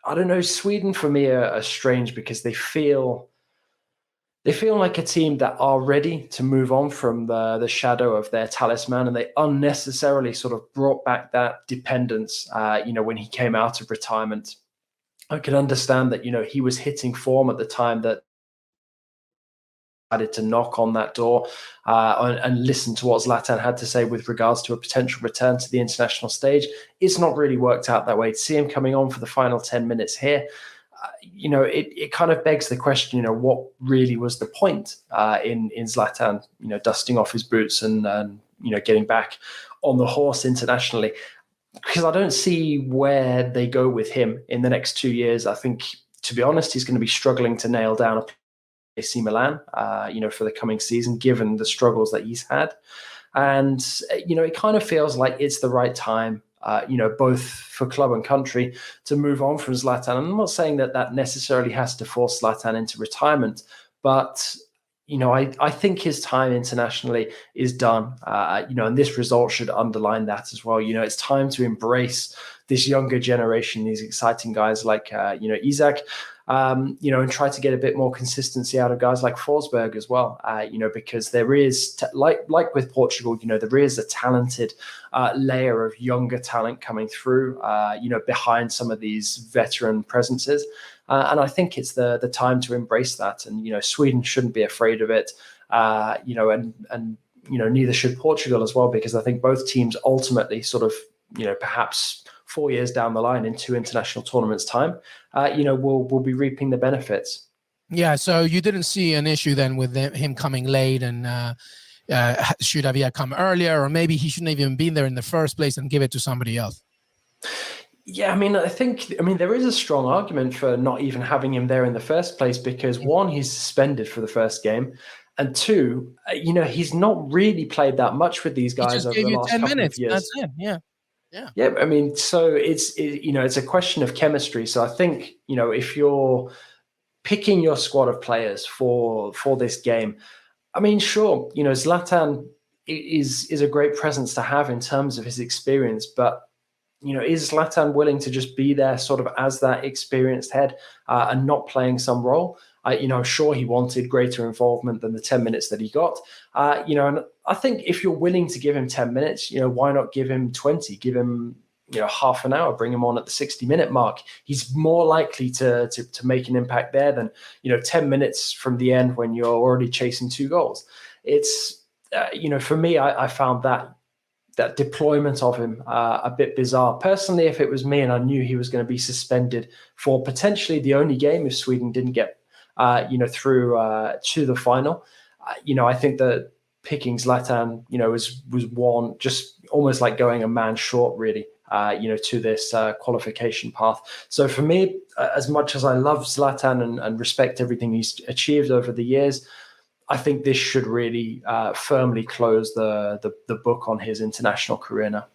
I don't know. Sweden for me are strange because they feel like a team that are ready to move on from the shadow of their talisman, and they unnecessarily sort of brought back that dependence. When he came out of retirement, I can understand that he was hitting form at the time that decided to knock on that door and listen to what Zlatan had to say with regards to a potential return to the international stage. It's not really worked out that way. To see him coming on for the final 10 minutes here, it kind of begs the question, what really was the point in Zlatan, dusting off his boots and getting back on the horse internationally? Because I don't see where they go with him in the next 2 years. I think, to be honest, he's going to be struggling to nail down a AC Milan, for the coming season, given the struggles that he's had. And, it kind of feels like it's the right time, both for club and country to move on from Zlatan. I'm not saying that necessarily has to force Zlatan into retirement, but, I think his time internationally is done, and this result should underline that as well. It's time to embrace this younger generation, these exciting guys like, Isak, and try to get a bit more consistency out of guys like Forsberg as well, because there is, like with Portugal, there is a talented layer of younger talent coming through, behind some of these veteran presences. And I think it's the time to embrace that. And, Sweden shouldn't be afraid of it, and neither should Portugal as well, because I think both teams ultimately sort of, perhaps 4 years down the line in two international tournaments time, we'll be reaping the benefits. Yeah. So you didn't see an issue then with him coming late, and should have come earlier, or maybe he shouldn't have even been there in the first place and give it to somebody else? Yeah, I think there is a strong argument for not even having him there in the first place, because one, he's suspended for the first game, and two, he's not really played that much with these guys over the last 10 couple minutes. of years. That's it. Yeah. Yeah. So it's a question of chemistry. So I think, if you're picking your squad of players for this game, sure, Zlatan is a great presence to have in terms of his experience, but is Zlatan willing to just be there sort of as that experienced head, and not playing some role? Sure, he wanted greater involvement than the 10 minutes that he got. And I think if you're willing to give him 10 minutes, why not give him 20? Give him, half an hour, bring him on at the 60-minute mark. He's more likely to make an impact there than, 10 minutes from the end when you're already chasing 2 goals. It's, for me, I found that deployment of him a bit bizarre. Personally, if it was me and I knew he was going to be suspended for potentially the only game if Sweden didn't get through to the final, I think that picking Zlatan, was one just almost like going a man short, really, to this qualification path. So for me, as much as I love Zlatan and respect everything he's achieved over the years, I think this should really firmly close the book on his international career now.